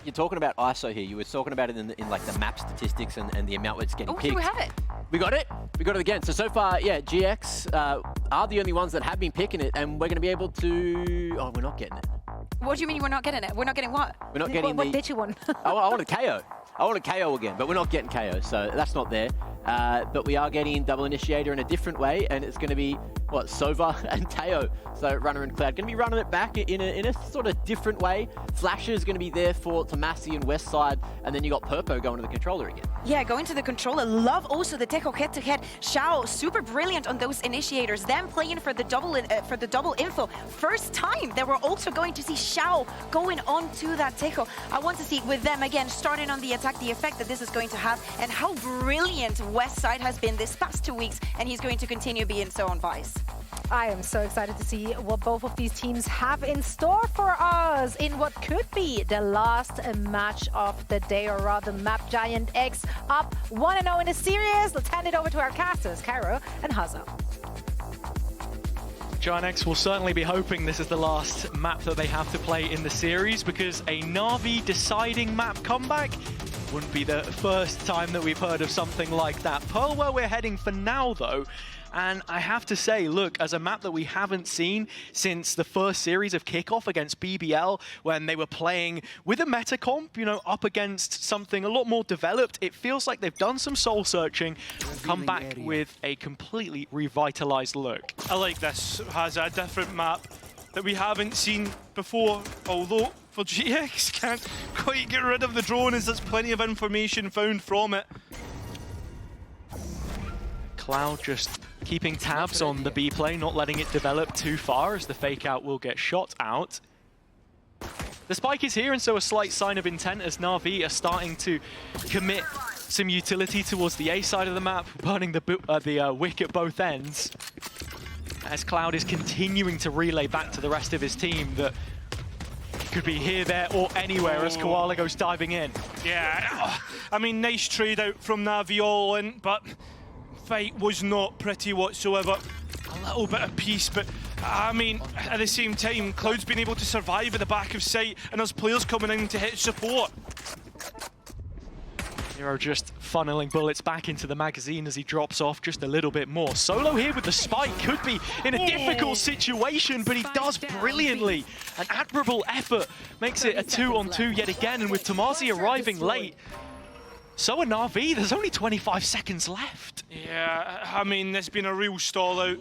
you're talking about ISO here. You were talking about it in like the map statistics and the amount it's getting picked. Oh, we have it. We got it. We got it again. So far, yeah, GX are the only ones that have been picking it, and we're going to be able to... Oh, we're not getting it. What do you mean we're not getting it? We're not getting what? We're not getting What did you want? I want a KO. I want a KO again, but we're not getting KO, so that's not there. But we are getting double initiator in a different way, and it's going to be, what, Sova and Teo. So Runner and Cloud going to be running it back in a sort of different way. Flasher is going to be there for Tomasi and Westside, and then you got Purpo going to the controller again. Yeah, going to the controller. Love also the Techo head-to-head. Xiao, super brilliant on those initiators. Them playing for the double info. First time that we're also going to see Xiao going on to that Techo. I want to see with them again starting on the attack, the effect that this is going to have, and how brilliant Westside has been this past 2 weeks, and he's going to continue being so on Vice. I am so excited to see what both of these teams have in store for us in what could be the last match of the day, or rather Map Giant X up 1-0 in the series. Let's hand it over to our casters, Cairo and Haza. Giant X will certainly be hoping this is the last map that they have to play in the series, because a NAVI deciding map comeback wouldn't be the first time that we've heard of something like that. Pearl, where we're heading for now, though, and I have to say, look, as a map that we haven't seen since the first series of Kickoff against BBL, when they were playing with a meta comp, you know, up against something a lot more developed, it feels like they've done some soul searching and come back with a completely revitalized look. I like this. Has a different map that we haven't seen before, although for GX can't quite get rid of the drone as there's plenty of information found from it. Cloud just keeping tabs on the B play, not letting it develop too far as the fake out will get shot out. The spike is here, and so a slight sign of intent as Na'Vi are starting to commit some utility towards the A side of the map, burning the wick at both ends. As Cloud is continuing to relay back to the rest of his team that could be here, there, or anywhere as Koala goes diving in. Yeah, I mean, nice trade out from Navi all in, but fight was not pretty whatsoever. A little bit of peace, but I mean, at the same time, Cloud's been able to survive at the back of sight, and there's players coming in to hit support. Nero just funneling bullets back into the magazine as he drops off just a little bit more. Solo here with the spike could be in a difficult situation, but he does brilliantly. An admirable effort makes it a 2-on-2 yet again, and with Tomasi arriving late, so are Na'Vi. There's only 25 seconds left. Yeah, I mean, there's been a real stall out.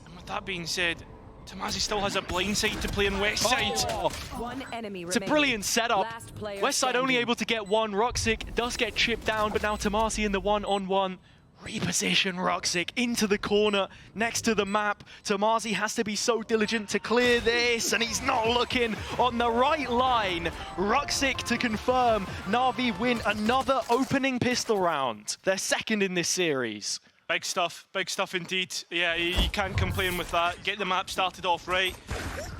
And with that being said, Tomasi still has a blind side to play on Westside. Oh. One enemy It's a brilliant setup. Westside only able to get one. Roxic does get chipped down, but now Tomasi in the one-on-one. Reposition Roxic into the corner next to the map. Tomasi has to be so diligent to clear this, and he's not looking on the right line. Roxic to confirm Na'Vi win another opening pistol round. Their second in this series. Big stuff indeed. Yeah, you can't complain with that. Get the map started off right.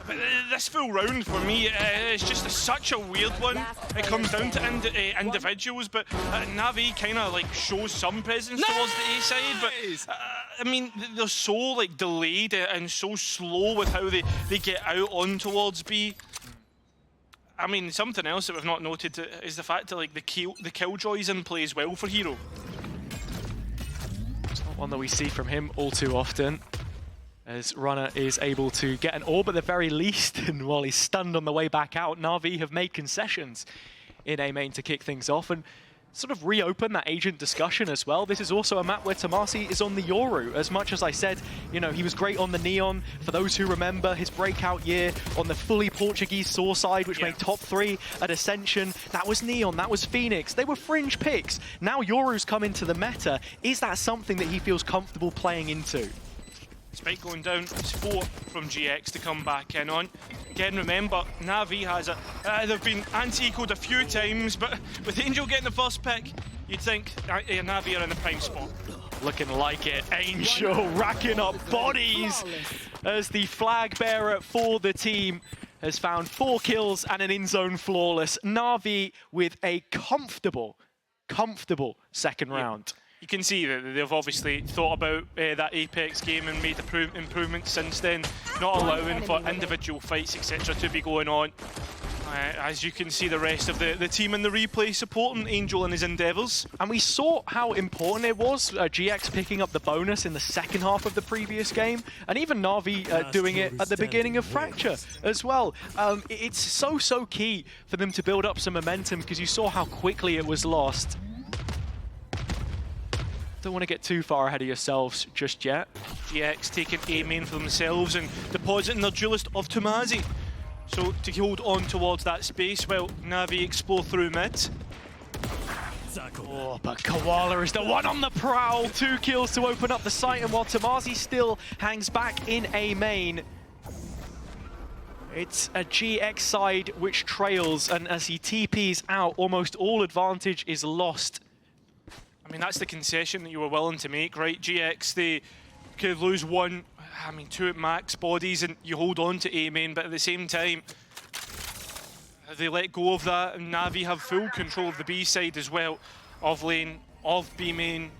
But this full round for me is just such a weird one. It comes down to individuals, but Navi kind of like shows some presence towards the A side. But I mean, they're so like delayed and so slow with how they get out on towards B. I mean, something else that we've not noted is the fact that like the Killjoy's in play as well for Hero. It's not one that we see from him all too often, as Runner is able to get an orb at the very least, and while he's stunned on the way back out, Na'Vi have made concessions in A main to kick things off and sort of reopen that agent discussion as well. This is also a map where Tomasi is on the Yoru. As much as I said, you know, he was great on the Neon. For those who remember his breakout year on the fully Portuguese Saw side, which made top 3 at Ascension, that was Neon, that was Phoenix. They were fringe picks. Now Yoru's come into the meta. Is that something that he feels comfortable playing into? Spike going down, it's 4 from GX to come back in on. Again, remember, Navi has they've been anti-ecoed a few times, but with Angel getting the first pick, you'd think Navi are in the prime spot. Looking like it. Angel racking up bodies as the flag bearer for the team has found 4 kills and an in-zone flawless. Navi with a comfortable second round. You can see that they've obviously thought about that Apex game and made improvements since then, not allowing for individual fights, etc. to be going on. As you can see, the rest of the team in the replay supporting Angel in his endeavours. And we saw how important it was, GX picking up the bonus in the second half of the previous game, and even NAVI doing it at the beginning of Fracture as well. It's so key for them to build up some momentum, because you saw how quickly it was lost. Don't want to get too far ahead of yourselves just yet. GX taking A main for themselves and depositing their duelist of Tomazi. So to hold on towards that space while Navi explore through mid. Oh, but Koala is the one on the prowl. 2 kills to open up the site, and while Tomazi still hangs back in A main, it's a GX side which trails, and as he TPs out, almost all advantage is lost. I mean, that's the concession that you were willing to make, right? GX, they could lose 1, I mean 2 at max bodies, and you hold on to A main, but at the same time, they let go of that, and Navi have full control of the B side as well, of lane, of B main.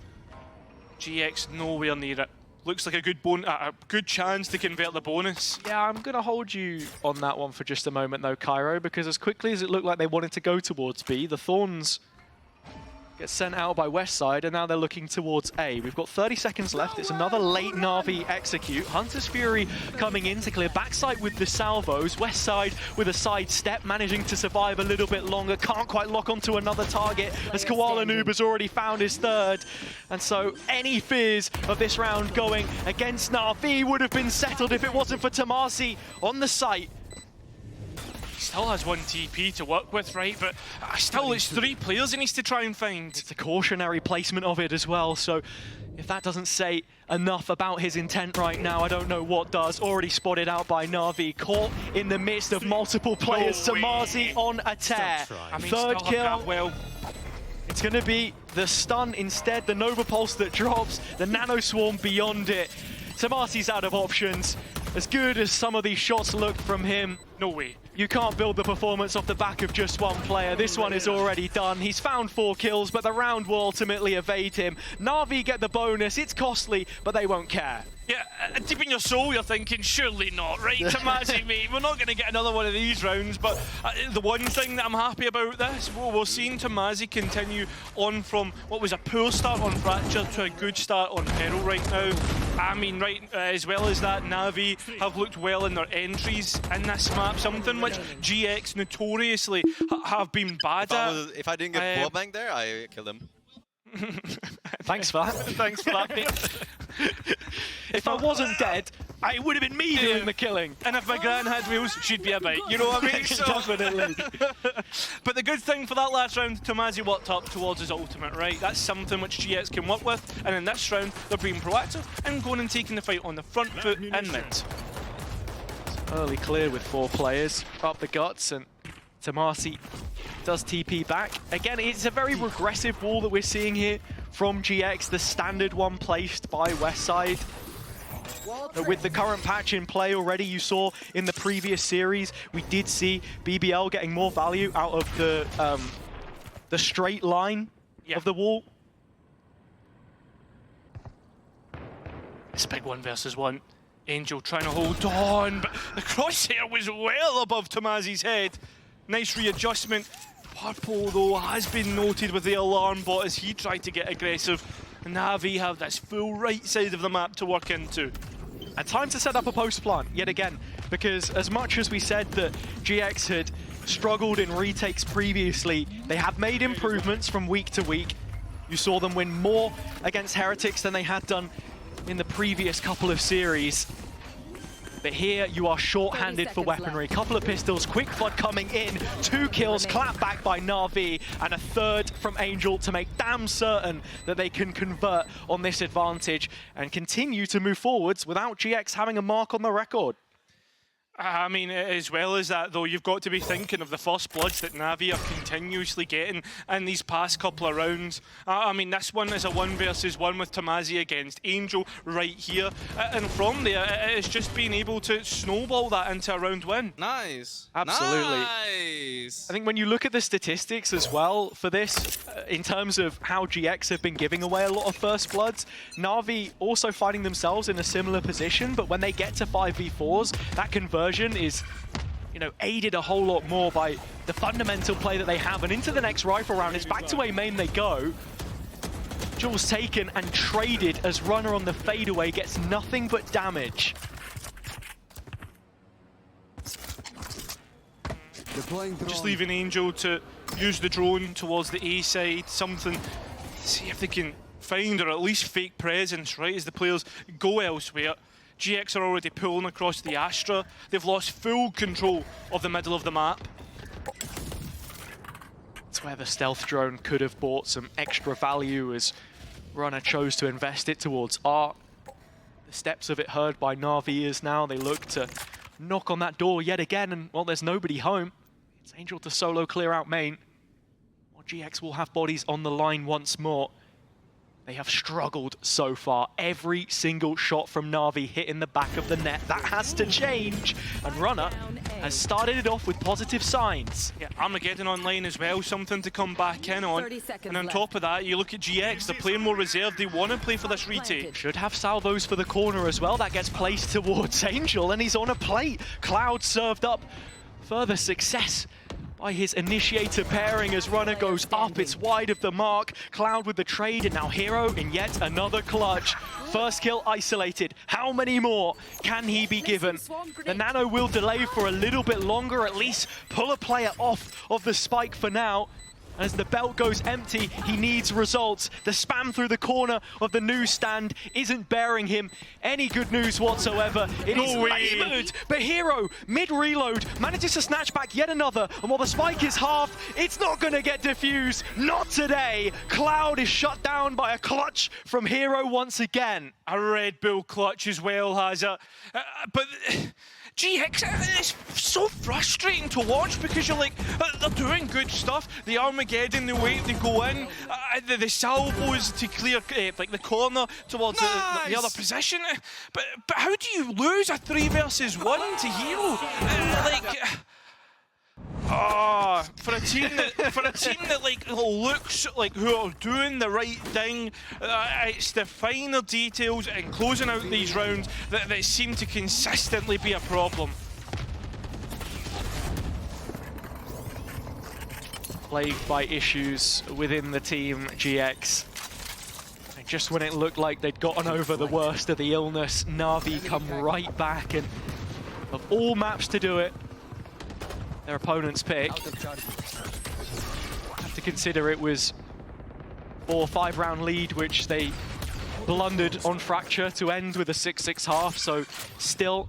GX nowhere near it. Looks like a good chance to convert the bonus. Yeah, I'm going to hold you on that one for just a moment though, Cairo, because as quickly as it looked like they wanted to go towards B, the Thorns get sent out by West side, and now they're looking towards A. We've got 30 seconds left. It's another late Na'Vi execute. Hunter's Fury coming in to clear backside with the salvos. West side with a side step, managing to survive a little bit longer. Can't quite lock onto another target, as Koala Noob has already found his 3rd. And so any fears of this round going against Na'Vi would have been settled if it wasn't for Tomazi on the site. Still has 1 TP to work with, right? But still, it's 3 players he needs to try and find. It's a cautionary placement of it as well, so if that doesn't say enough about his intent right now, I don't know what does. Already spotted out by Na'Vi, caught in the midst of multiple players. Tomazi on a tear. I mean, 3rd kill. Well. It's going to be the stun instead, the Nova Pulse that drops, the Nano Swarm beyond it. Tomazi's out of options. As good as some of these shots looked from him, no way. You can't build the performance off the back of just one player. This one is already done. He's found 4 kills, but the round will ultimately evade him. Na'Vi get the bonus. It's costly, but they won't care. Yeah, deep in your soul, you're thinking, surely not, right? Tomazi, mate, we're not going to get another one of these rounds, but the one thing that I'm happy about this, we're seeing Tomazi continue on from what was a poor start on Fracture to a good start on Peril right now. I mean, right, as well as that, Navi have looked well in their entries in this map, something which GX notoriously have been bad at. If I didn't get wallbang there, I killed him. Thanks for that. Thanks for that, mate. If I wasn't dead, it would have been me doing the killing. And if my gran had wheels, she'd be a bite. You know what I mean? So, definitely. But the good thing for that last round, Tomazi worked up towards his ultimate, right? That's something which GX can work with. And in this round, they're being proactive and going and taking the fight on the front foot and mid. Early clear with 4 players up the guts, and Tomazi does TP back. Again, it's a very regressive wall that we're seeing here from GX, the standard one placed by Westside. With the current patch in play already, you saw in the previous series, we did see BBL getting more value out of the straight line of the wall. It's a big 1 versus 1. Angel trying to hold on, but the crosshair was well above Tomazi's head. Nice readjustment. Purple, though, has been noted with the alarm bot as he tried to get aggressive. Navi have this full right side of the map to work into. And time to set up a post plant yet again, because as much as we said that GX had struggled in retakes previously, they have made improvements from week to week. You saw them win more against Heretics than they had done in the previous couple of series. But here you are short-handed for weaponry. Couple of pistols, quick flood coming in, 2 kills, clapped back by Na'Vi, and a 3rd from Angel to make damn certain that they can convert on this advantage and continue to move forwards without GX having a mark on the record. I mean, as well as that, though, you've got to be thinking of the first bloods that Navi are continuously getting in these past couple of rounds. I mean, this one is a 1 versus 1 with Tomazi against Angel right here. And from there, it's just being able to snowball that into a round win. Nice. Absolutely. Nice. I think when you look at the statistics as well for this, in terms of how GX have been giving away a lot of first bloods, Navi also finding themselves in a similar position, but when they get to 5v4s, that conversion is, aided a whole lot more by the fundamental play that they have. And into the next rifle round, it's back to A main they go. Jules taken and traded as Runner on the fadeaway gets nothing but damage. Just leaving Angel to use the drone towards the A side, something, see if they can find or at least fake presence, right, as the players go elsewhere. GX are already pulling across the Astra. They've lost full control of the middle of the map. That's where the stealth drone could have bought some extra value as Runner chose to invest it towards Art. The steps of it heard by NAVI as now they look to knock on that door yet again, and well, there's nobody home. It's Angel to solo clear out main. Well, GX will have bodies on the line once more. They have struggled so far. Every single shot from NAVI hit in the back of the net. That has to change. And Runner has started it off with positive signs. Yeah, Armageddon online as well, something to come back in on. And on top of that, you look at GX, they're playing more reserved. They want to play for this retake. Should have salvos for the corner as well. That gets placed towards Angel, and he's on a plate. Cloud served up. Further success by his initiator pairing as Runner goes up. It's wide of the mark. Cloud with the trade, and now Hero in yet another clutch. First kill isolated. How many more can he be given? The Nano will delay for a little bit longer, at least pull a player off of the spike for now. As the belt goes empty, he needs results. The spam through the corner of the newsstand isn't bearing him any good news whatsoever. It is laboured, but Hero, mid-reload, manages to snatch back yet another. And while the spike is halved, it's not going to get defused. Not today. Cloud is shut down by a clutch from Hero once again. A Red Bull clutch as well has a... but... GX, it's so frustrating to watch because you're like, they're doing good stuff. The Armageddon, the way they go in, the salvos to clear like the corner towards the other position. But how do you lose a 3 versus 1 to Hero? For a team that like looks like who are doing the right thing, it's the finer details and closing out these rounds that seem to consistently be a problem. Plagued by issues within the team, GX. And just when it looked like they'd gotten over the worst of the illness, NAVI come right back, and of all maps to do it, their opponent's pick. Have to consider it was 4 or 5 round lead, which they blundered on Fracture to end with a 6-6 half, so still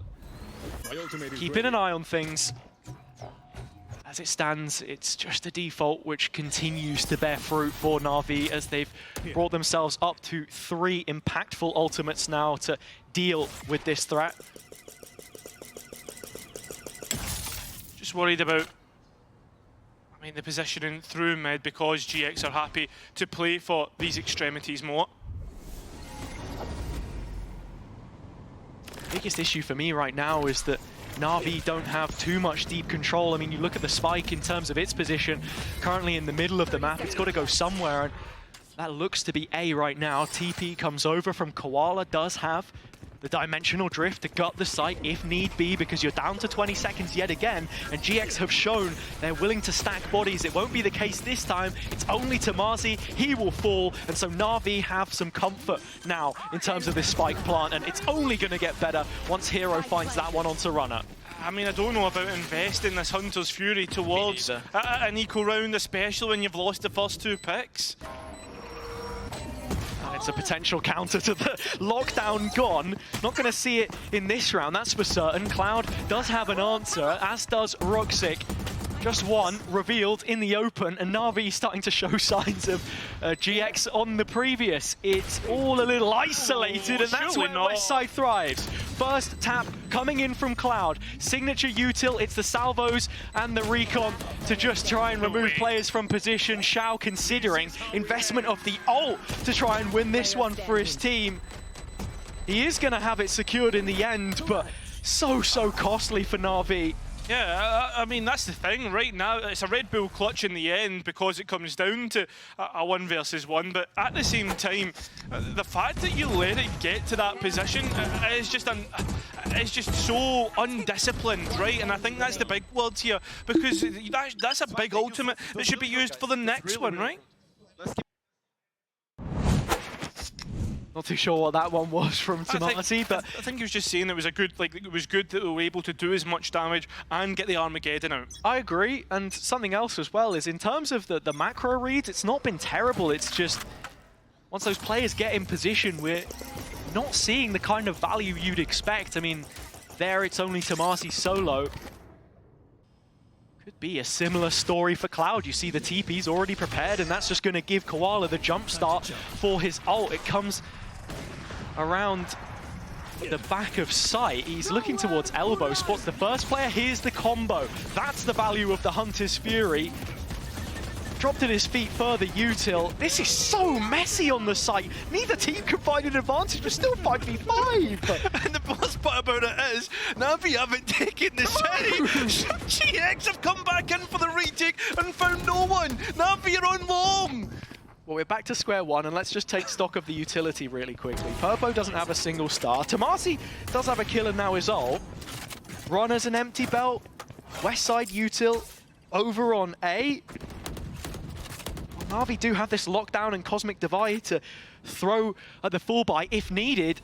keeping an eye on things. As it stands, it's just a default which continues to bear fruit for NAVI as they've brought themselves up to 3 impactful ultimates now to deal with this threat. Just worried about, I mean, the positioning through mid because GX are happy to play for these extremities more. Biggest issue for me right now is that NAVI don't have too much deep control. I mean, you look at the spike in terms of its position, currently in the middle of the map. It's got to go somewhere, and that looks to be A right now. TP comes over from Koala, does have the dimensional drift to gut the site if need be, because you're down to 20 seconds yet again, and GX have shown they're willing to stack bodies. It won't be the case this time. It's only Tamazi. He will fall, and so NAVI have some comfort now in terms of this spike plant, and it's only going to get better once Hero finds that one onto Runner. I mean, I don't know about investing this Hunter's Fury towards an eco round, especially when you've lost the first 2 picks. It's a potential counter to the lockdown gone. Not going to see it in this round, that's for certain. Cloud does have an answer, as does Roxic. Just one revealed in the open, and Na'Vi starting to show signs of GX on the previous. It's all a little isolated, and that's where Westside thrives. First tap coming in from Cloud. Signature util, it's the salvos and the recon to just try and remove players from position. Xiao considering investment of the ult to try and win this one for his team. He is going to have it secured in the end, but so costly for Na'Vi. Yeah, I mean, that's the thing. Right now, it's a Red Bull clutch in the end because it comes down to a 1 versus 1. But at the same time, the fact that you let it get to that position is just so undisciplined, right? And I think that's the big word here, because that's a big ultimate that should be used for the next one, right? Not too sure what that one was from Tomasi, but I think he was just saying it was it was good that they were able to do as much damage and get the Armageddon out. I agree. And something else as well is in terms of the macro reads, it's not been terrible. It's just once those players get in position, we're not seeing the kind of value you'd expect. I mean, there it's only Tomasi solo. Could be a similar story for Cloud. You see the TP's already prepared, and that's just going to give Koala the jump start for his ult. It comes around the back of sight. He's looking towards elbow, spots the first player. Here's the combo. That's the value of the Hunter's Fury. Dropped at his feet further util. This is so messy on the site. Neither team can find an advantage, but still 5v5. And the best part about it is, NAVI haven't taken the city. GX have come back in for the retake and found no one. NAVI are on long. Well, we're back to square one, and let's just take stock of the utility really quickly. Purpo doesn't have a single star. Tomasi does have a kill and now his ult. Runner's an empty belt. West side util over on A. Well, NAVI do have this lockdown and Cosmic Divide to throw at the full buy if needed.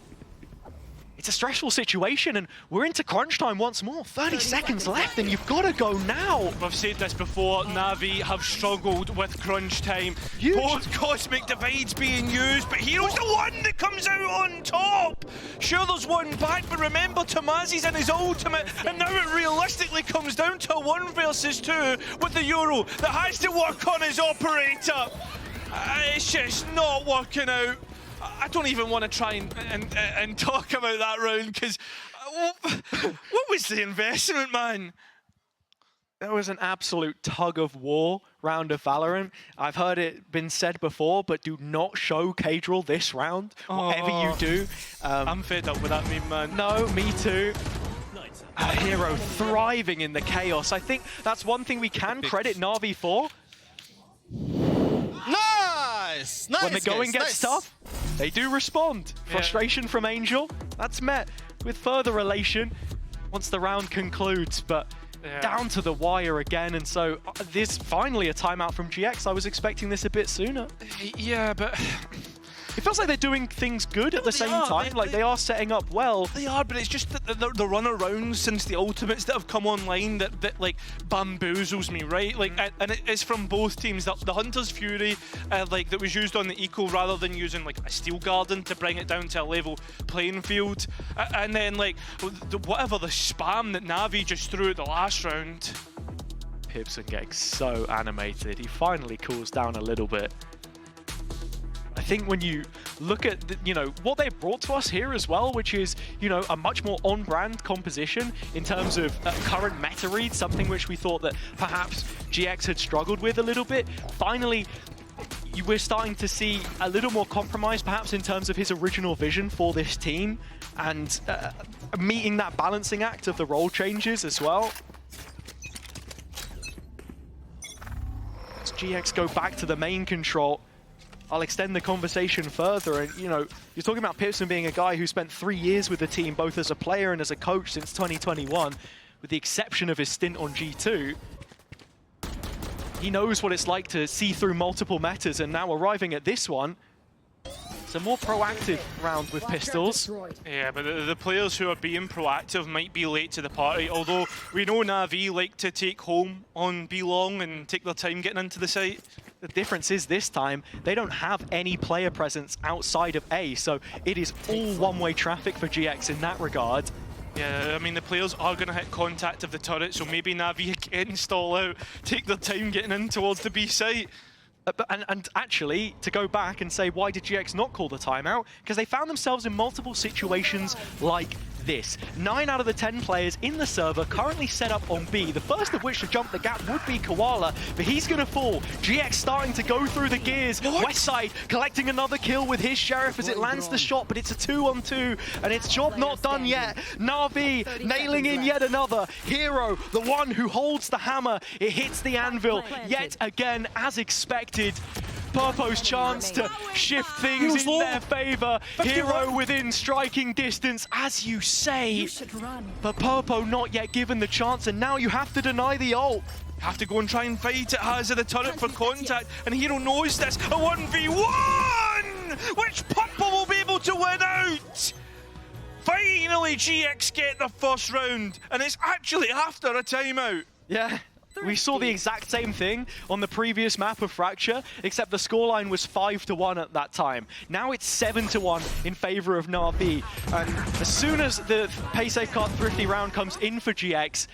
It's a stressful situation, and we're into crunch time once more. 30 seconds left, and you've got to go now. We've said this before, NAVI have struggled with crunch time. Both Cosmic Divides being used, but Hero's the one that comes out on top. Sure, there's one back, but remember, Tomasi's in his ultimate, and now it realistically comes down to a 1 versus 2 with the Euro that has to work on his operator. It's just not working out. I don't even want to try and talk about that round, because what was the investment, man? There was an absolute tug of war round of Valorant. I've heard it been said before, but do not show Cadril this round, whatever you do. I'm fed up with that meme, man. No, me too. A hero thriving in the chaos. I think that's one thing we can credit NAVI for. Nice! Nice, When the going guys, gets nice. tough, they do respond. Frustration from Angel, that's met with further elation once the round concludes, but down to the wire again, and so this finally a timeout from GX. I was expecting this a bit sooner. Yeah, but it feels like they're doing things good at the same time. Like they are setting up well. They are, but it's just the run around since the ultimates that have come online that like bamboozles me, right? Like, and it's from both teams. The Hunter's Fury, like that was used on the Eco rather than using like a Steel Garden to bring it down to a level playing field, and then like whatever the spam that NAVI just threw at the last round. Pibson getting so animated. He finally cools down a little bit. I think when you look at what they brought to us here as well, which is a much more on-brand composition in terms of current meta read, something which we thought that perhaps GX had struggled with a little bit. Finally, we're starting to see a little more compromise perhaps in terms of his original vision for this team, and meeting that balancing act of the role changes as well. As GX go back to the main control, I'll extend the conversation further, and you're talking about Pipson being a guy who spent 3 years with the team, both as a player and as a coach since 2021, with the exception of his stint on G2. He knows what it's like to see through multiple metas, and now arriving at this one, it's a more proactive round with pistols. Yeah, but the players who are being proactive might be late to the party, although we know NAVI like to take home on B long and take their time getting into the site. The difference is this time, they don't have any player presence outside of A, so it is all one-way traffic for GX in that regard. Yeah, I mean, the players are going to hit contact of the turret, so maybe NAVI again stall out, take their time getting in towards the B site. And actually, to go back and say, why did GX not call the timeout? Because they found themselves in multiple situations like this. 9 out of the 10 players in the server currently set up on B. The first of which to jump the gap would be Koala, but he's going to fall. GX starting to go through the gears. Westside collecting another kill with his Sheriff as it lands the shot, but it's a 2-on-2, and it's job not done yet. NAVI nailing in yet another. Hero, the one who holds the hammer. It hits the anvil yet again, as expected. Purpo's chance to shift things in their favor. Hero within striking distance, as you say. But Purpo not yet given the chance, and now you have to deny the ult. Have to go and try and fight it. Has the turret for contact, and Hero knows this. A 1v1! Which Purpo will be able to win out? Finally, GX get the first round, and it's actually after a timeout. Yeah. We saw the exact same thing on the previous map of Fracture, except the scoreline was 5-1 at that time. Now it's 7-1 in favor of NAVI. And as soon as the Paysafe Card Thrifty round comes in for GX,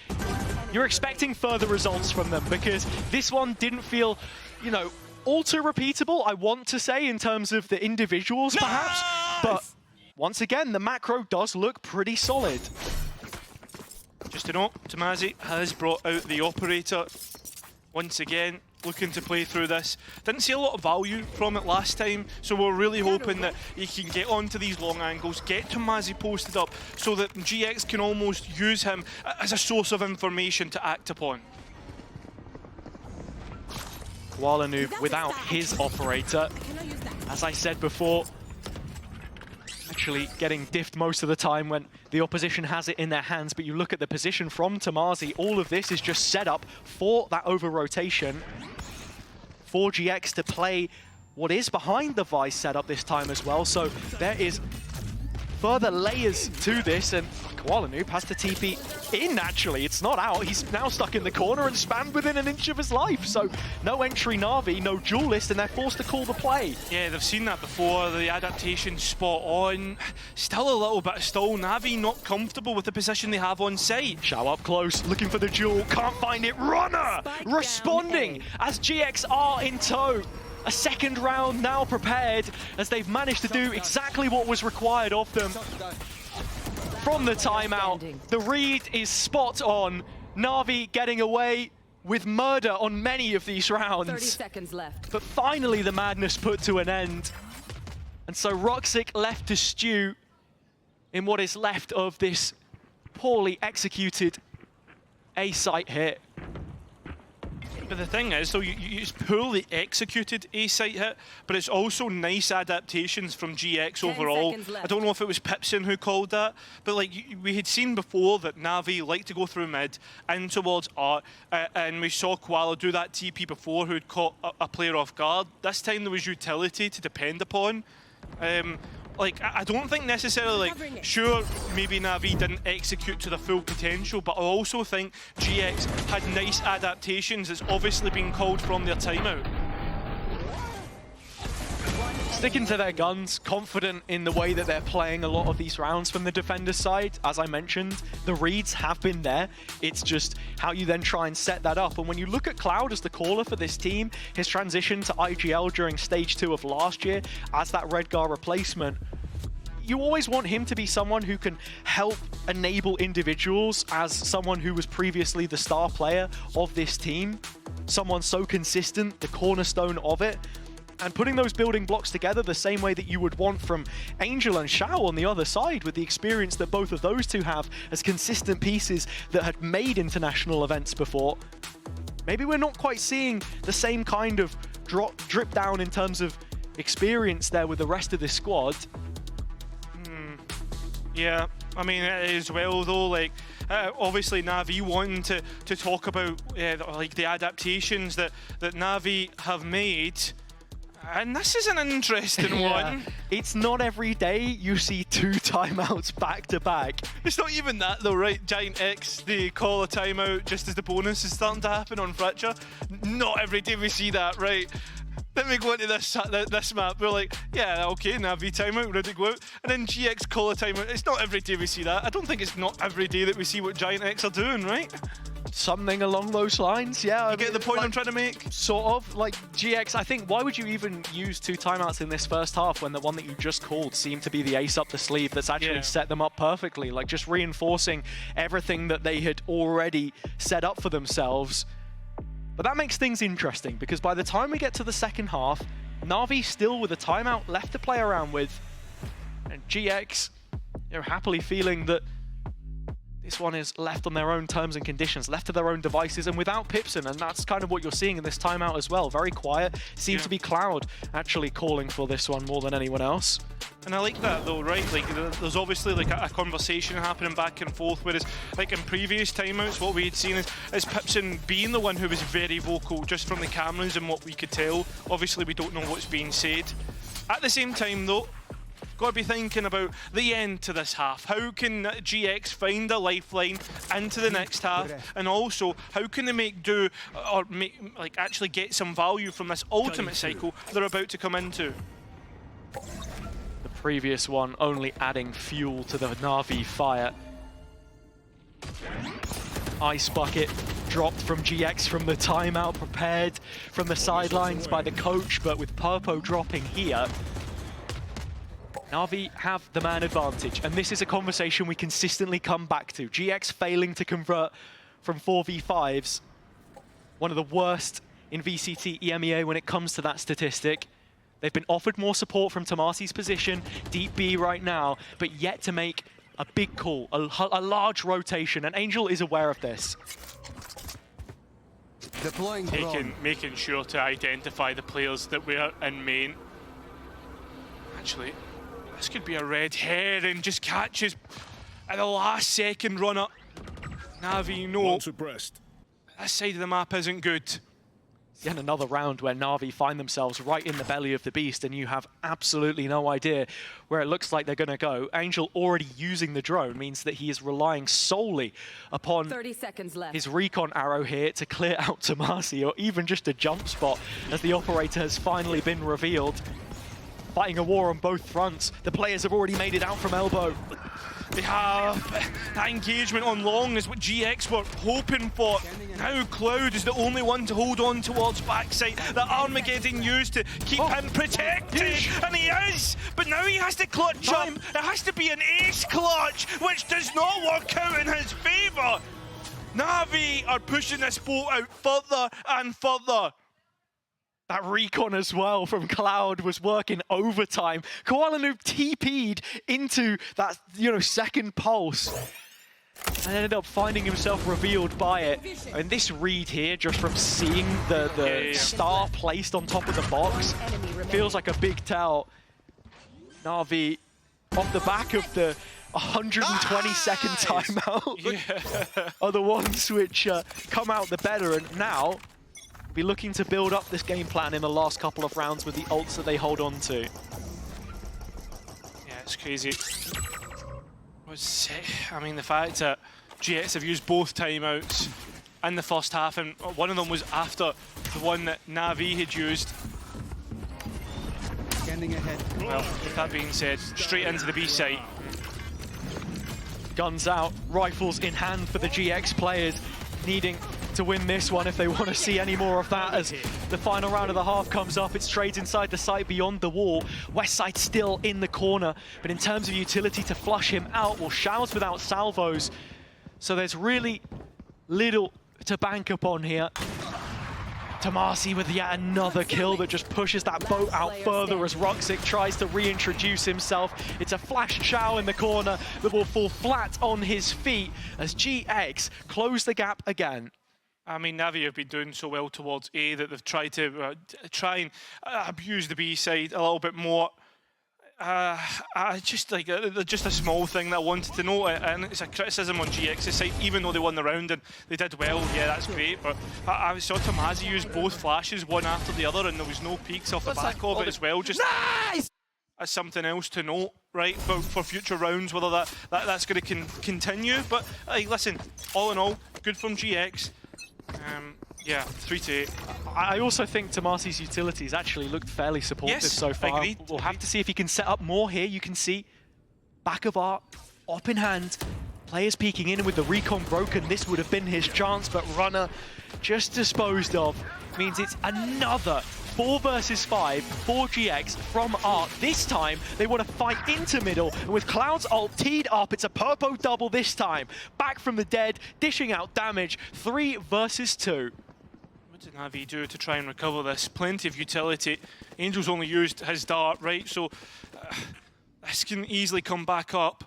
you're expecting further results from them, because this one didn't feel, you know, all too repeatable, I want to say, in terms of the individuals perhaps. But once again, the macro does look pretty solid. Just to note, timeout has brought out the operator once again, looking to play through this. Didn't see a lot of value from it last time, so we're really hoping that he can get onto these long angles, get timeout posted up, so that GX can almost use him as a source of information to act upon. Koala Noob without his operator, as I said before, actually getting diffed most of the time when the opposition has it in their hands. But you look at the position from Tamazi, all of this is just set up for that over-rotation for GX to play what is behind the Vice setup this time as well. So there is further layers to this, and Koala Noob has to TP in, actually. It's not out. He's now stuck in the corner and spammed within an inch of his life. So no entry NAVI, no duelist, and they're forced to call the play. Yeah, they've seen that before. The adaptation spot on. Still a little bit of stall. NAVI not comfortable with the position they have on site. Shao up close, looking for the duel. Can't find it. Runner responding as GX are in tow. A second round now prepared, as they've managed to do exactly what was required of them. From the timeout, the read is spot on. NAVI getting away with murder on many of these rounds. 30 seconds left. But finally the madness put to an end. And so Roxic left to stew in what is left of this poorly executed A-site hit. But the thing is, though, it's poorly executed A-site hit, but it's also nice adaptations from GX overall. I don't know if it was Pipson who called that, but like we had seen before that NAVI like to go through mid and towards Art, and we saw Koala do that TP before, who had caught a player off guard. This time there was utility to depend upon. Like, I don't think necessarily, like, sure, maybe NAVI didn't execute to the full potential, but I also think GX had nice adaptations that's obviously been called from their timeout. Sticking to their guns, confident in the way that they're playing a lot of these rounds from the defender's side. As I mentioned, the reads have been there. It's just how you then try and set that up. And when you look at Cloud as the caller for this team, his transition to IGL during Stage 2 of last year as that Redgar replacement, you always want him to be someone who can help enable individuals as someone who was previously the star player of this team. Someone so consistent, the cornerstone of it. And putting those building blocks together the same way that you would want from Angel and Shao on the other side, with the experience that both of those two have as consistent pieces that had made international events before. Maybe we're not quite seeing the same kind of drip down in terms of experience there with the rest of this squad. Yeah, I mean, as well though, like, obviously NAVI wanting to talk about like the adaptations that NAVI have made. And this is an interesting one. It's not every day you see 2 timeouts back to back. It's not even that though, right? Giant X, they call a timeout just as the bonus is starting to happen on Fracture. Not every day we see that, right? Then we go into this map, we're like, yeah, okay, NAVI timeout, ready to go out. And then GX call a timeout. It's not every day we see that. I don't think it's not every day that we see what Giant X are doing, right? Something along those lines, yeah. You get the point I'm trying to make? Sort of, like GX, I think, why would you even use 2 timeouts in this first half when the one that you just called seemed to be the ace up the sleeve that's actually set them up perfectly, like just reinforcing everything that they had already set up for themselves. But that makes things interesting, because by the time we get to the second half, NAVI still with a timeout left to play around with, and GX, you know, happily feeling that this one is left on their own terms and conditions, left to their own devices and without Pipson, and that's kind of what you're seeing in this timeout as well. Very quiet. Seems to be Cloud actually calling for this one more than anyone else. And I like that though, right? Like, there's obviously like a conversation happening back and forth, whereas like in previous timeouts, what we had seen is Pipson being the one who was very vocal just from the cameras and what we could tell. Obviously, we don't know what's being said. At the same time though, got to be thinking about the end to this half. How can GX find a lifeline into the next half, and also how can they make do or like actually get some value from this ultimate cycle they're about to come into? The previous one only adding fuel to the NAVI fire. Ice bucket dropped from GX from the timeout, prepared from the sidelines by the coach, but with Purpo dropping here, NAVI have the man advantage, and this is a conversation we consistently come back to. GX failing to convert from 4v5s, one of the worst in VCT EMEA when it comes to that statistic. They've been offered more support from Tomasi's position, deep B right now, but yet to make a big call, a large rotation, and Angel is aware of this. Deploying drone. Making sure to identify the players that we're in main. Actually, this could be a red herring, just catches at the last second run up. NAVI, no. Suppressed. This side of the map isn't good. Yet another round where NAVI find themselves right in the belly of the beast, and you have absolutely no idea where it looks like they're going to go. Angel already using the drone means that he is relying solely upon 30 seconds left. his recon arrow here to clear out Tomasi, or even just a jump spot as the operator has finally been revealed. Fighting a war on both fronts. The players have already made it out from elbow. They have that engagement on long is what GX were hoping for. Now Cloud is the only one to hold on towards backside. The Armageddon used to keep him protected, and he is. But now he has to clutch up. It has to be an ace clutch, which does not work out in his favour. NAVI are pushing this boat out further and further. That recon as well from Cloud was working overtime. Koala Noob TP'd into that, second pulse and ended up finding himself revealed by it. And this read here, just from seeing the star placed on top of the box, feels like a big tell. NAVI, off the back of the 120-second timeout, are the ones which come out the better, and now be looking to build up this game plan in the last couple of rounds with the ults that they hold on to. Yeah, it's crazy. I mean, the fact that GX have used both timeouts in the first half, and one of them was after the one that NAVI had used. Scanning ahead. Well, with that being said, straight into the B site. Guns out, rifles in hand for the GX players, needing to win this one if they want to see any more of that. As the final round of the half comes up, it's straight inside the site beyond the wall. Westside still in the corner, but in terms of utility to flush him out, well, Shao's without salvos, so there's really little to bank upon here. Tomasi with yet another kill that just pushes that boat out further as Roxic tries to reintroduce himself. It's a flash Shao in the corner that will fall flat on his feet as GX close the gap again. I mean, NAVI have been doing so well towards A that they've tried to abuse the B side a little bit more. Just a small thing that I wanted to note, and it's a criticism on GX's side, even though they won the round and they did well. Yeah, that's great, but I saw Tomasi use both flashes one after the other, and there was no peaks off the back of it as well. Just nice! As something else to note, right, for future rounds, whether that's going to continue. But listen, all in all, good from GX. Yeah, 3 to 8. I also think Tomasi's utilities actually looked fairly supportive Yes, so far. agreed. We'll have to see if he can set up more here. You can see back of Art, op in hand. Players peeking in, and with the recon broken, this would have been his chance, but Runner just disposed of. Means it's another 4 versus 5 for GX from Art. This time, they want to fight into middle, and with Cloud's ult teed up, it's a Purpo double this time. Back from the dead, dishing out damage, 3 versus 2. What did NAVI do to try and recover this? Plenty of utility. Angel's only used his dart, right? So this can easily come back up.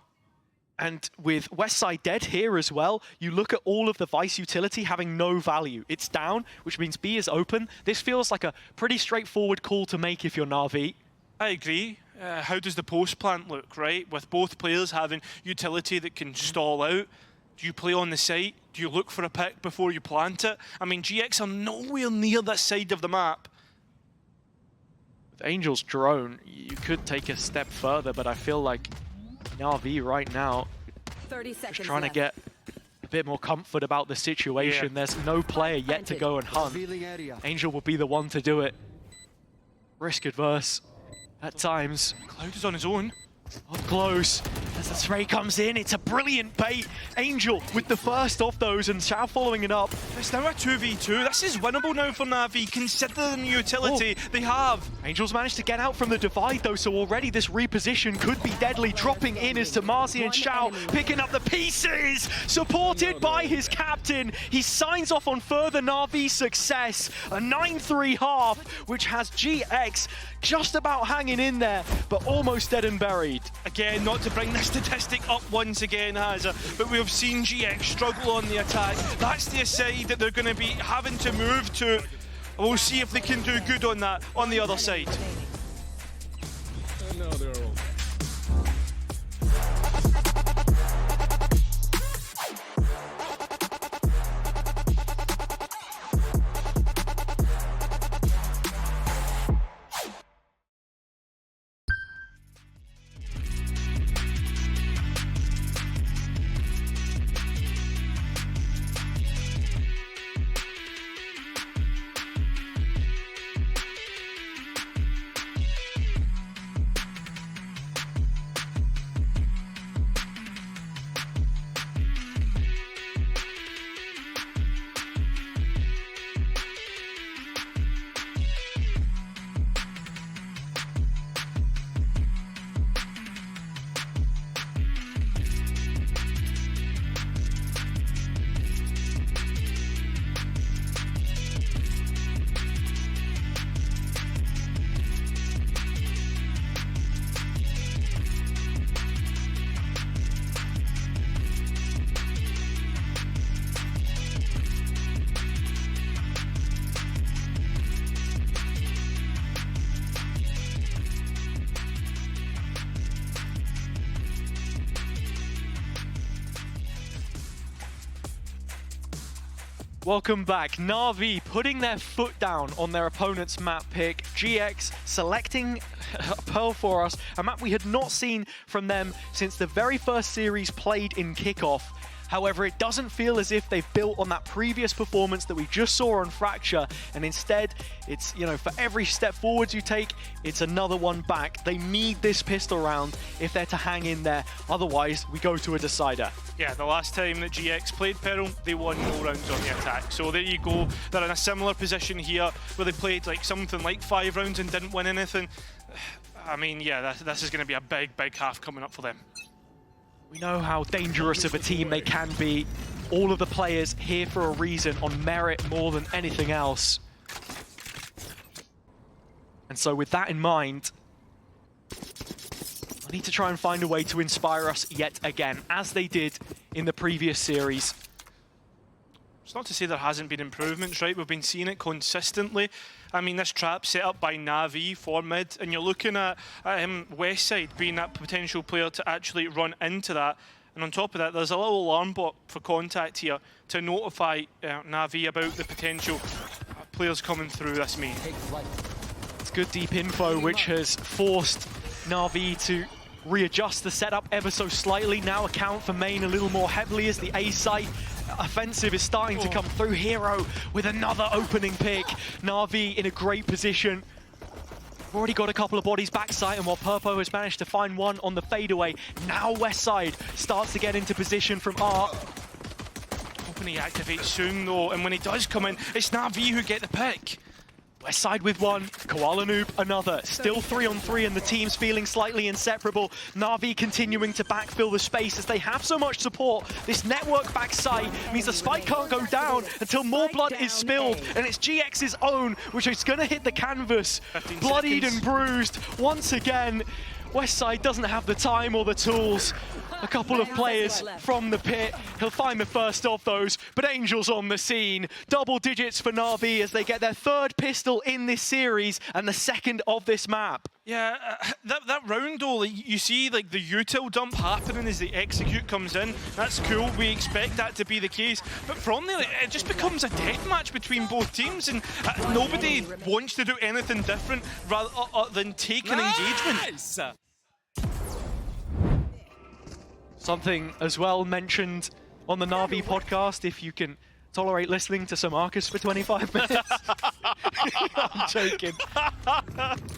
And with Westside dead here as well, you look at all of the Vice utility having no value. It's down, which means B is open. This feels like a pretty straightforward call to make if you're NAVI. I agree. How does the post plant look, right? With both players having utility that can stall out. Do you play on the site? Do you look for a pick before you plant it? I mean, GX are nowhere near that side of the map. With Angel's drone, you could take a step further, but I feel like NAVI right now 30 seconds just trying left. to get a bit more comfort about the situation. Yeah. There's no player yet to go and hunt. Angel will be the one to do it. Risk adverse at times. Cloud is on his own. Up close. As the spray comes in, it's a brilliant bait. Angel with the first of those, and Xiao following it up. It's now a 2v2. This is winnable now for NAVI, considering the utility they have. Angel's managed to get out from the divide though, so already this reposition could be deadly. Dropping in as Tomasi and Xiao picking up the pieces, supported by his captain. He signs off on further NAVI success. A 9-3 half, which has GX just about hanging in there, but almost dead and buried. Again, not to bring the statistic up once again, Hazza, but we have seen GX struggle on the attack. That's the side that they're going to be having to move to. We'll see if they can do good on that on the other side. Welcome back. NAVI putting their foot down on their opponent's map pick. GX selecting Pearl for us, a map we had not seen from them since the very first series played in kickoff. However, it doesn't feel as if they've built on that previous performance that we just saw on Fracture, and instead, it's, you know, for every step forwards you take, it's another one back. They need this pistol round if they're to hang in there. Otherwise, we go to a decider. Yeah, the last time that GX played Peril, they won no rounds on the attack. So there you go. They're in a similar position here where they played like something like 5 rounds and didn't win anything. I mean, yeah, this is going to be a big, big half coming up for them. We know how dangerous of a team they can be. All of the players here for a reason, on merit more than anything else. And so with that in mind, I need to try and find a way to inspire us yet again, as they did in the previous series. It's not to say there hasn't been improvements, right? We've been seeing it consistently. I mean, this trap set up by NAVI for mid, and you're looking at Westside being that potential player to actually run into that. And on top of that, there's a little alarm bot for contact here to notify NAVI about the potential players coming through this main. It's good deep info, which has forced NAVI to readjust the setup ever so slightly, now account for main a little more heavily as the A site offensive is starting to come through. Hero with another opening pick. NAVI in a great position. We've already got a couple of bodies backside, and while Purpo has managed to find one on the fadeaway, now Westside starts to get into position from Art. Hoping he activates soon though, and when he does come in, it's NAVI who get the pick. Westside with one, Koala Noob another. Still 3-on-3 and the team's feeling slightly inseparable. NAVI continuing to backfill the space as they have so much support. This network backside means the spike can't go down until more blood is spilled, and it's GX's own, which is going to hit the canvas. Bloodied and bruised once again. Westside doesn't have the time or the tools. A couple of players from the pit. He'll find the first of those, but Angel's on the scene. Double digits for NAVI as they get their third pistol in this series and the second of this map. Yeah, that round though, like, you see like the util dump happening as the execute comes in. That's cool, we expect that to be the case. But from there, it just becomes a deathmatch between both teams, and nobody wants to do anything different rather than take an engagement. Something as well mentioned on the NAVI podcast, if you can tolerate listening to Sir Marcus for 25 minutes. I'm joking.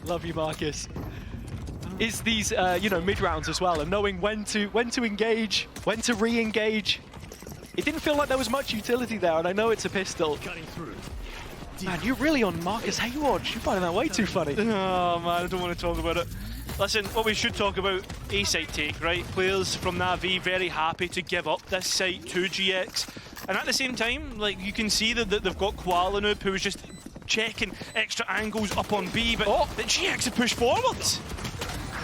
Love you, Marcus. Is these, mid-rounds as well, and knowing when to engage, when to re-engage. It didn't feel like there was much utility there, and I know it's a pistol. Man, you're really on Marcus Hayward. You're finding that way too funny. Oh man, I don't want to talk about it. Listen, what we should talk about, A site take, right? Players from NAVI very happy to give up this site to GX. And at the same time, like, you can see that they've got Koala Noob, who was just checking extra angles up on B, but the GX have pushed forwards.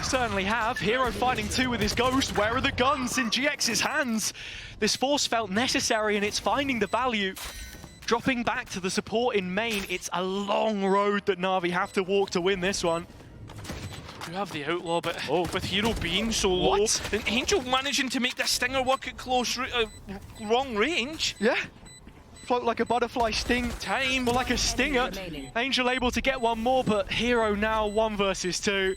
Certainly have. Hero finding two with his Ghost. Where are the guns in GX's hands? This force felt necessary and it's finding the value. Dropping back to the support in main, it's a long road that NAVI have to walk to win this one. You have the outlaw, but with Hero being so low, and Angel managing to make this stinger work at close, wrong range. Yeah. Float like a butterfly, sting Time. more like a stinger. Angel able to get one more, but Hero now 1 versus 2.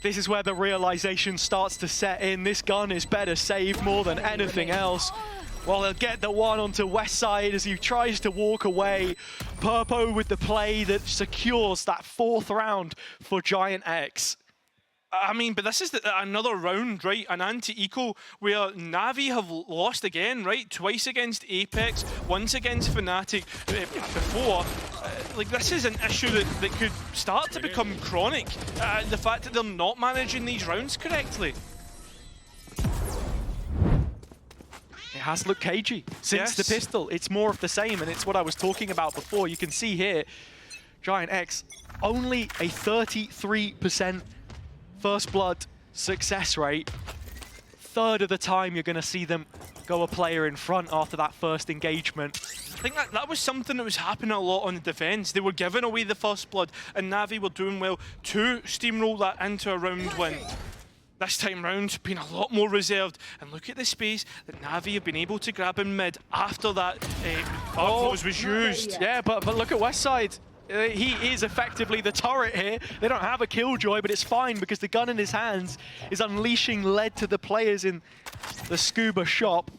This is where the realization starts to set in. This gun is better saved more than anything else. Well, they'll get the one onto Westside as he tries to walk away. Purpo with the play that secures that 4th round for Giant X. I mean, but this is another round, right? An anti-eco where NAVI have lost again, right? Twice against Apex, once against Fnatic before. Like, this is an issue that could start to become chronic. The fact that they're not managing these rounds correctly. It has looked cagey since the pistol. It's more of the same, and it's what I was talking about before. You can see here, Giant X, only a 33% first blood success rate. Third of the time you're going to see them go a player in front after that first engagement. I think that was something that was happening a lot on the defense. They were giving away the first blood, and NAVI were doing well to steamroll that into a round win. This time round, being a lot more reserved, and look at the space that NAVI have been able to grab in mid after that close was used. Yeah, but look at Westside. He is effectively the turret here. They don't have a killjoy, but it's fine because the gun in his hands is unleashing lead to the players in the scuba shop.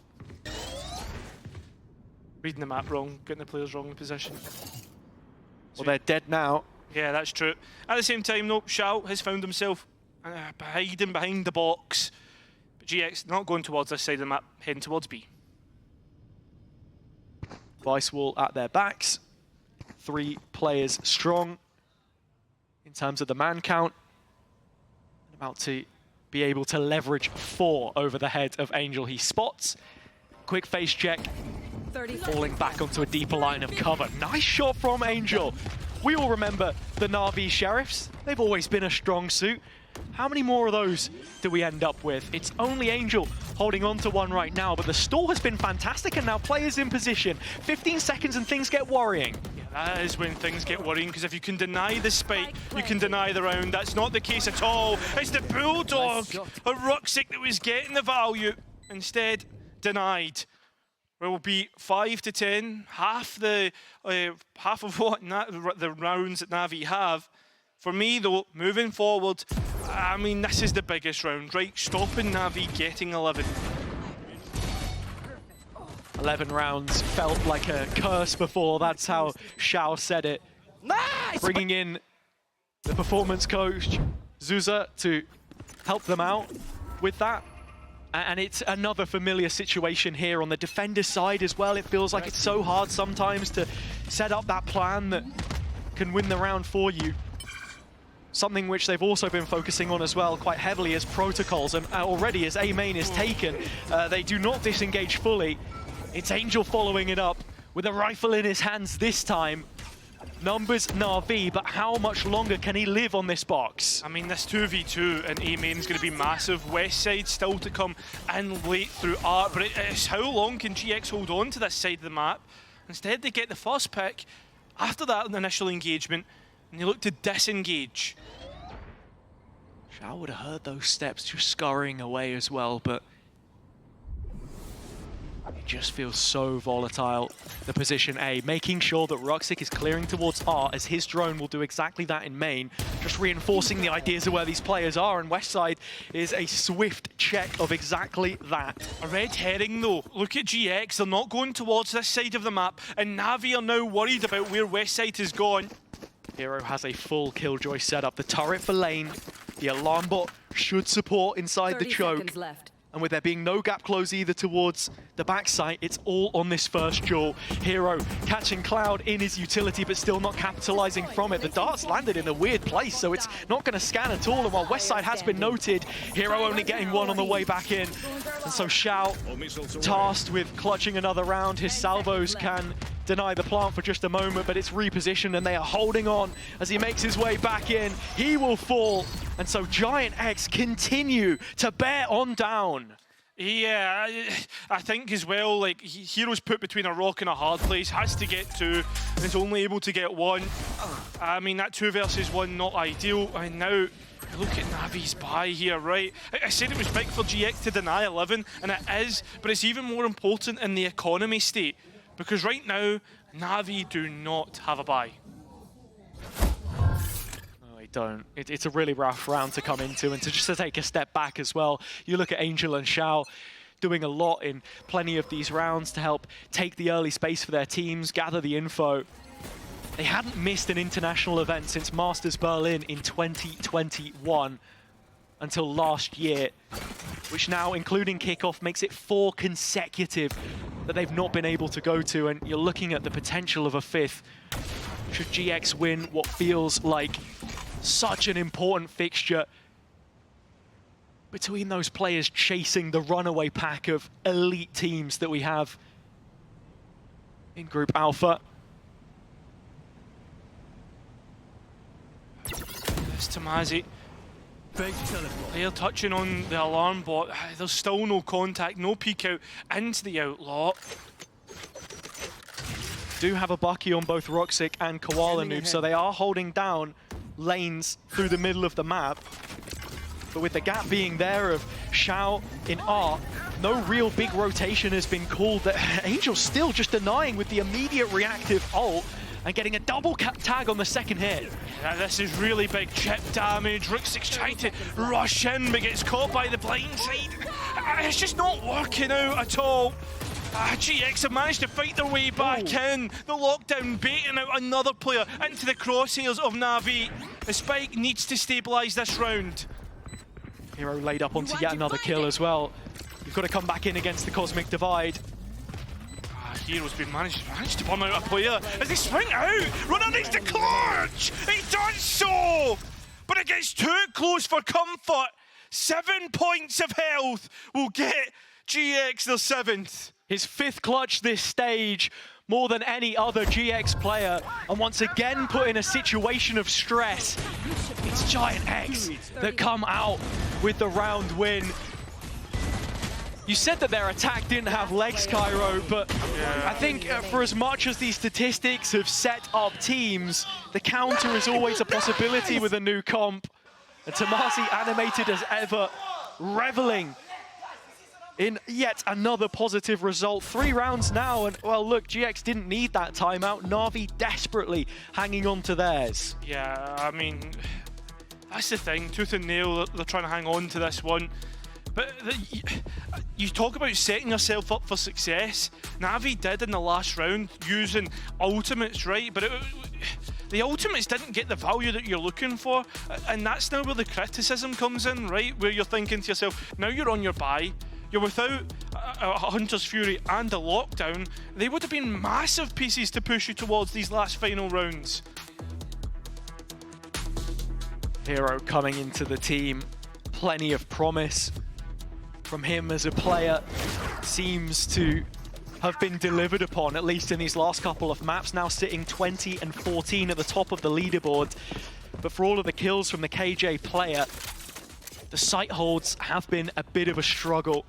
Reading the map wrong, getting the players wrong in position. Well, they're dead now. Yeah, that's true. At the same time, though, Shao has found himself hiding behind the box. But GX not going towards this side of the map, heading towards B. Vice wall at their backs. 3 players strong in terms of the man count. About to be able to leverage 4 over the head of Angel. He spots. Quick face check. Falling back onto a deeper line of cover. Nice shot from Angel. We all remember the NAVI Sheriffs. They've always been a strong suit. How many more of those do we end up with? It's only Angel holding on to one right now, but the stall has been fantastic, and now players in position. 15 seconds and things get worrying. Yeah, that is when things get worrying, because if you can deny the spike, you can deny the round. That's not the case at all. It's the Bulldog, a rucksack that was getting the value, instead denied. There will be 5 to 10, half of what the rounds that NAVI have. For me, though, moving forward, I mean, this is the biggest round, right? Stopping NAVI getting 11. 11 rounds felt like a curse before. That's how Xiao said it. Nice! Bringing in the performance coach, Zuza, to help them out with that. And it's another familiar situation here on the defender side as well. It feels like it's so hard sometimes to set up that plan that can win the round for you. Something which they've also been focusing on as well quite heavily is protocols, and already as A main is taken, they do not disengage fully. It's Angel following it up with a rifle in his hands this time. Numbers NAVI, but how much longer can he live on this box? I mean, this 2v2 and A main is going to be massive. West side still to come in late through Art, but it's how long can GX hold on to this side of the map? Instead, they get the first pick after that initial engagement, and they look to disengage. Xiao would have heard those steps just scurrying away as well, but it just feels so volatile. The position A, making sure that Ruxic is clearing towards R, as his drone will do exactly that in main, just reinforcing the ideas of where these players are, and Westside is a swift check of exactly that. A red herring though. Look at GX, they're not going towards this side of the map, and Navi are now worried about where Westside has gone. Hero has a full Killjoy setup. The turret for lane, the alarm bot should support inside the choke. Left. And with there being no gap close either towards the backside, it's all on this first duel. Hero catching Cloud in his utility, but still not capitalizing from it. The darts landed in a weird place, so it's not going to scan at all. And while Westside has been noted, Hero only getting one on the way back in. And so Xiao, tasked with clutching another round. His salvos can deny the plant for just a moment, but it's repositioned and they are holding on as he makes his way back in. He will fall, and so Giant X continue to bear on down. Yeah, I think as well, like, Hero's put between a rock and a hard place, has to get two, and is only able to get one. I mean, that 2 versus 1, not ideal. And now, look at Navi's buy here, right? I said it was big for GX to deny 11, and it is, but it's even more important in the economy state. Because right now, Navi do not have a buy. No, they don't. It's a really rough round to come into, and to take a step back as well. You look at Angel and Xiao doing a lot in plenty of these rounds to help take the early space for their teams, gather the info. They hadn't missed an international event since Masters Berlin in 2021 until last year, which now, including kickoff, makes it 4 consecutive that they've not been able to go to, and you're looking at the potential of a 5th. Should GX win what feels like such an important fixture between those players chasing the runaway pack of elite teams that we have in Group Alpha. It's Tamazi. They're touching on the alarm bot. There's still no contact, no peek out into the outlaw. Do have a Bucky on both Ruxic and Koala Noob, so they are holding down lanes through the middle of the map. But with the gap being there of Xiao in R, no real big rotation has been called. Angel's still just denying with the immediate reactive ult and getting a double tag on the second hit. Yeah, this is really big chip damage. Ruxic's trying to rush in, but gets caught by the blind side. It's just not working out at all. GX have managed to fight their way back in. The lockdown baiting out another player into the crosshairs of Navi. The Spike needs to stabilise this round. Hero laid up onto yet another kill as well. You've got to come back in against the Cosmic Divide. Hero's been managed to burn out a player as they swing out. Runner needs to clutch. He does so, but it gets too close for comfort. 7 points of health will get GX their 7th. His 5th clutch this stage, more than any other GX player, and once again put in a situation of stress. It's Giant X that come out with the round win. You said that their attack didn't have legs, Cairo, but I think for as much as these statistics have set up teams, the counter is always a possibility with a new comp. And Tomasi animated as ever, reveling in yet another positive result. 3 rounds now, and well, look, GX didn't need that timeout. Navi desperately hanging on to theirs. Yeah, I mean, that's the thing. Tooth and nail, they're trying to hang on to this one. But you talk about setting yourself up for success. NAVI did in the last round using ultimates, right? But the ultimates didn't get the value that you're looking for, and that's now where the criticism comes in, right? Where you're thinking to yourself, now you're on your bye, you're without a Hunter's Fury and a lockdown. They would have been massive pieces to push you towards these last final rounds. Hero coming into the team, plenty of promise from him as a player, seems to have been delivered upon, at least in these last couple of maps, now sitting 20 and 14 at the top of the leaderboard. But for all of the kills from the KJ player, the site holds have been a bit of a struggle.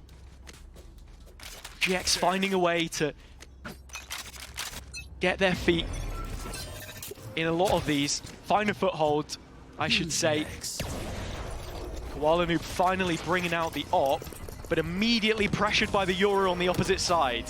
GX finding a way to get their feet in a lot of these, find a foothold, I should say. Koala Noob finally bringing out the op, but immediately pressured by the Yoru on the opposite side.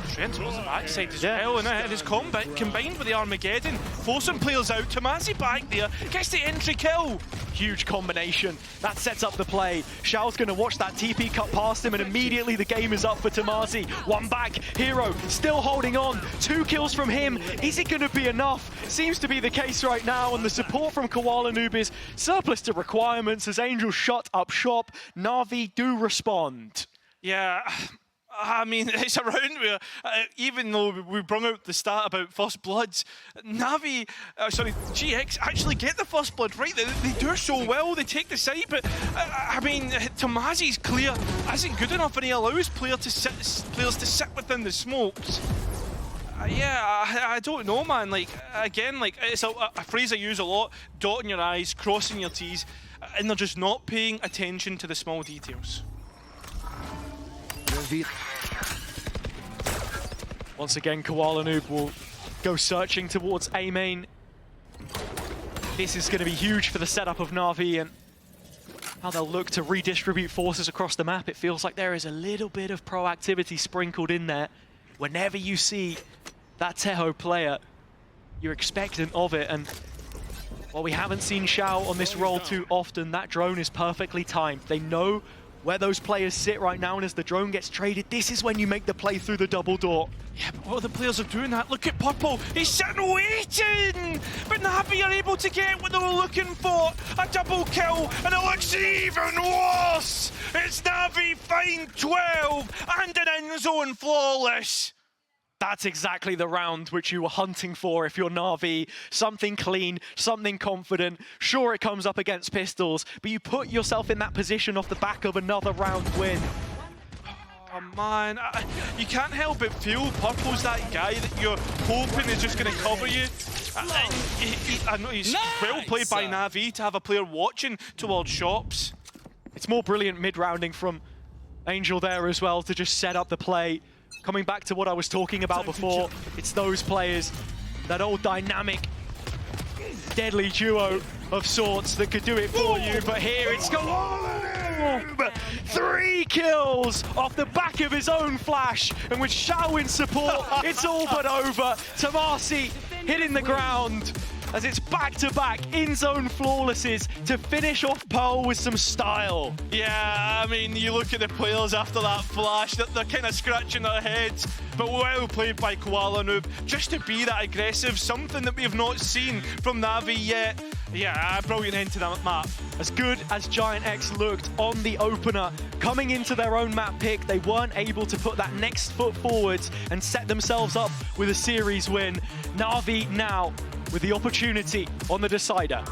Straight towards the backside as well, and his combat combined with the Armageddon, forcing players out. Tomazi back there, gets the entry kill. Huge combination. That sets up the play. Xiao's going to watch that TP cut past him, and immediately the game is up for Tomazi. One back, Hero still holding on. 2 kills from him. Is it going to be enough? Seems to be the case right now, and the support from Koala Noob is surplus to requirements as Angel shut up shop. NAVI do respond. Yeah. I mean, it's a round where, even though we brung out the stat about first bloods, NAVI, GX actually get the first blood, right? They do so well, they take the side, but I mean, Tomazi's clear isn't good enough, and he allows players to sit within the smokes. Yeah, I don't know, man. Like, again, like, it's a phrase I use a lot, dotting your I's, crossing your T's, and they're just not paying attention to the small details. Once again, Koala Noob will go searching towards A main. This is going to be huge for the setup of NAVI and how they'll look to redistribute forces across the map. It feels like there is a little bit of proactivity sprinkled in there. Whenever you see that Teho player, you're expectant of it. And while we haven't seen Xiao on this role too often, that drone is perfectly timed. They know where those players sit right now, and as the drone gets traded, this is when you make the play through the double door. Yeah, but what are the players are doing that? Look at Purple, he's sitting waiting! But NAVI are able to get what they were looking for, a double kill, and it looks even worse! It's NAVI find 12 and an end zone flawless! That's exactly the round which you were hunting for if you're NAVI. Something clean, something confident. Sure, it comes up against pistols, but you put yourself in that position off the back of another round win. Oh man, you can't help but feel Purple's that guy that you're hoping is just going to cover you. I know he's well played by NAVI to have a player watching towards shops. It's more brilliant mid-rounding from Angel there as well to just set up the play. Coming back to what I was talking about before, it's those players, that old dynamic, deadly duo of sorts that could do it for you. But here it's Koala Noob! 3 kills off the back of his own flash, and with Xiao in support, it's all but over. Tomazi hitting the ground as it's back-to-back in-zone flawlesses to finish off Pearl with some style. Yeah, I mean, you look at the players after that flash, they're kind of scratching their heads, but well played by Koala Noob, just to be that aggressive, something that we have not seen from NAVI yet. Yeah, brilliant end to that map. As good as Giant X looked on the opener, coming into their own map pick, they weren't able to put that next foot forwards and set themselves up with a series win. NAVI now with the opportunity on the decider.